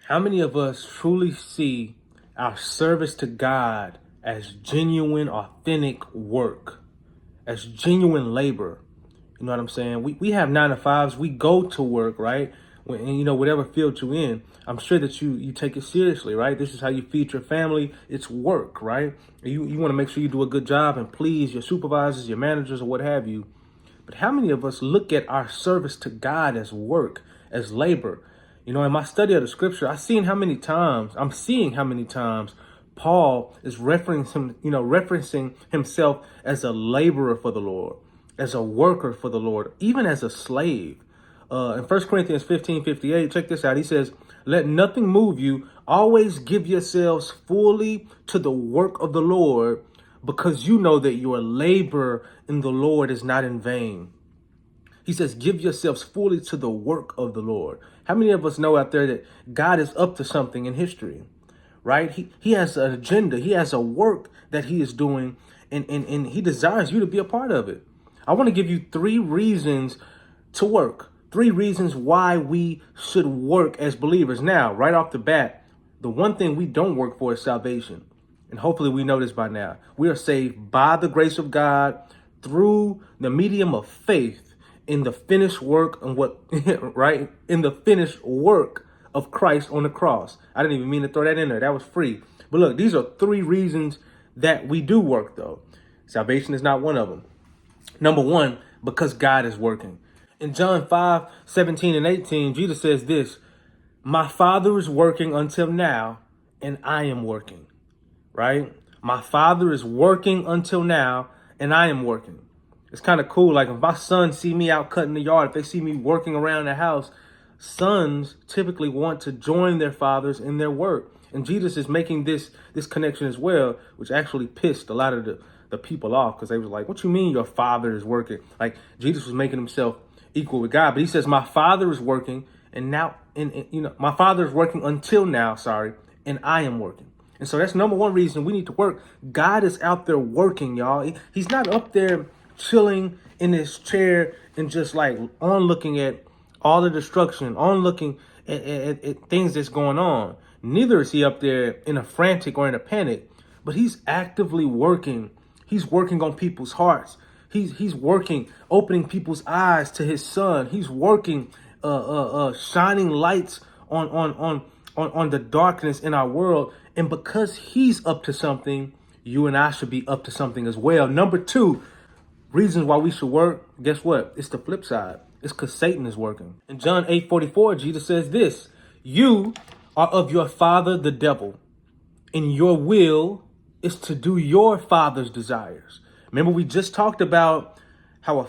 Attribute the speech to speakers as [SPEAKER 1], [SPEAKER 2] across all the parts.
[SPEAKER 1] How many of us truly see our service to God as genuine, authentic work, as genuine labor? You know what I'm saying? We have 9 to 5s. We go to work, right? Whatever field you're in, I'm sure that you take it seriously, right? This is how you feed your family. It's work, right? You want to make sure you do a good job and please your supervisors, your managers, or what have you. But how many of us look at our service to God as work, as labor? In my study of the scripture, I'm seeing how many times Paul is referencing himself as a laborer for the Lord, as a worker for the Lord, even as a slave. In 1 Corinthians 15:58, check this out. He says, let nothing move you. Always give yourselves fully to the work of the Lord, because you know that your labor in the Lord is not in vain. He says, give yourselves fully to the work of the Lord. How many of us know out there that God is up to something in history, right? He has an agenda. He has a work that he is doing, and he desires you to be a part of it. I want to give you 3 reasons to work, 3 reasons why we should work as believers. Now, right off the bat, the one thing we don't work for is salvation. And hopefully we know this by now. We are saved by the grace of God through the medium of faith in the finished work and right? In the finished work of Christ on the cross. I didn't even mean to throw that in there. That was free. But look, these are 3 reasons that we do work though. Salvation is not one of them. Number 1, because God is working. In John 5:17-18, Jesus says this, my Father is working until now, and I am working. Right? My Father is working until now, and I am working. It's kind of cool. Like if my sons see me out cutting the yard, if they see me working around the house, sons typically want to join their fathers in their work. And Jesus is making this connection as well, which actually pissed a lot of the people off, because they was like, what you mean your father is working? Like Jesus was making himself equal with God. But he says, my Father is working, and now, my Father is working until now, and I am working. And so that's number 1 reason we need to work. God is out there working, y'all. He's not up there chilling in his chair and just like on looking at all the destruction, on looking at things that's going on. Neither is he up there in a frantic or in a panic, but he's actively working. He's working on people's hearts. He's working, opening people's eyes to his son. He's working, shining lights on the darkness in our world. And because he's up to something, you and I should be up to something as well. Number 2, reasons why we should work. Guess what? It's the flip side. It's because Satan is working. In John 8:44, Jesus says this, you are of your father, the devil, and your will is to do your father's desires. Remember, we just talked about how a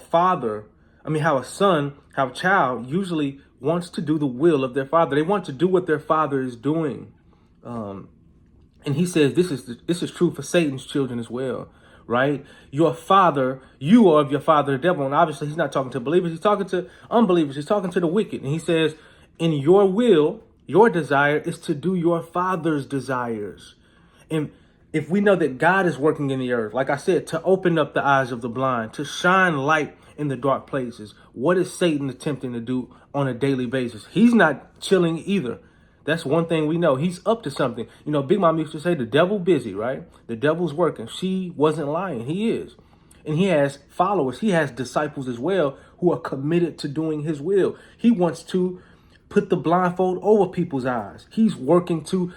[SPEAKER 1] child usually wants to do the will of their father. They want to do what their father is doing. And he says this is true for Satan's children as well, right? You are of your father, the devil. And obviously he's not talking to believers. He's talking to unbelievers. He's talking to the wicked. And he says, in your will, your desire is to do your father's desires. And if we know that God is working in the earth, like I said, to open up the eyes of the blind, to shine light in the dark places, what is Satan attempting to do on a daily basis? He's not chilling either. That's one thing we know. He's up to something. Big Mom used to say the devil busy, right? The devil's working. She wasn't lying. He is. And he has followers. He has disciples as well who are committed to doing his will. He wants to put the blindfold over people's eyes. He's working to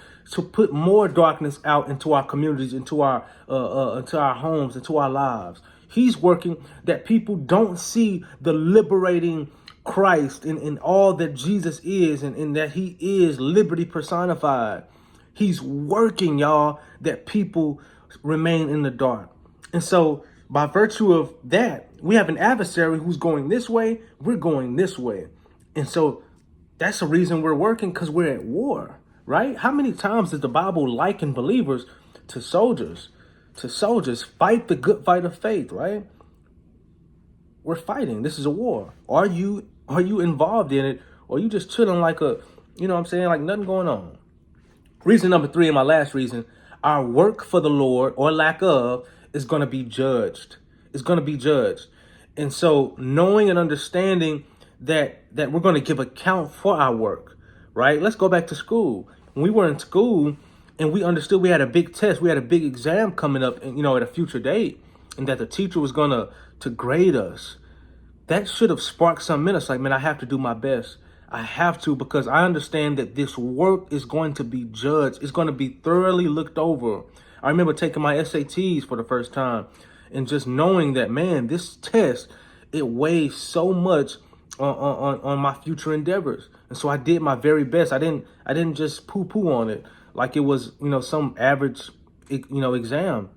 [SPEAKER 1] put more darkness out into our communities, into our homes, into our lives. He's working that people don't see the liberating Christ in all that Jesus is, and that he is liberty personified. He's working, y'all, that people remain in the dark. And so by virtue of that, we have an adversary who's going this way, we're going this way. And so that's the reason we're working, because we're at war, right? How many times does the Bible liken believers to soldiers? Fight the good fight of faith, right? We're fighting. This is a war. Are you involved in it, or are you just chilling like like nothing going on? Reason number 3, and my last reason, our work for the Lord, or lack of, is going to be judged. It's going to be judged. And so knowing and understanding that we're going to give account for our work, right? Let's go back to school. When we were in school and we understood we had a big test, we had a big exam coming up, and at a future date, and that the teacher was gonna to grade us, that should have sparked something in us. Like, man, I have to do my best. I have to, because I understand that this work is going to be judged. It's going to be thoroughly looked over. I remember taking my SATs for the first time and just knowing that, man, this test, it weighs so much on my future endeavors. And so I did my very best. I didn't just poo-poo on it like it was, some average, exam.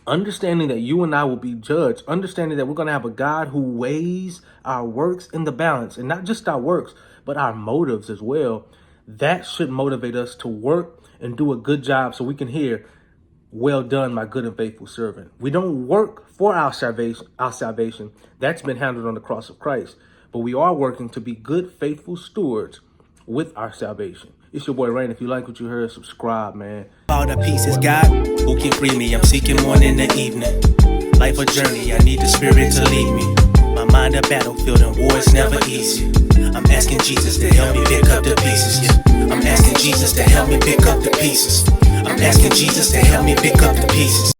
[SPEAKER 1] Understanding that you and I will be judged, understanding that we're going to have a God who weighs our works in the balance, and not just our works, but our motives as well. That should motivate us to work and do a good job so we can hear, well done, my good and faithful servant. We don't work for our salvation. Our salvation, that's been handled on the cross of Christ. But we are working to be good, faithful stewards with our salvation. It's your boy Rain. If you like what you heard, subscribe, man.
[SPEAKER 2] All the pieces, God, who can free me? I'm seeking morning and evening. Life a journey, I need the Spirit to lead me. My mind a battlefield and war is never easy. I'm asking Jesus to help me pick up the pieces. Yeah. I'm asking Jesus to help me pick up the pieces. I'm asking Jesus to help me pick up the pieces.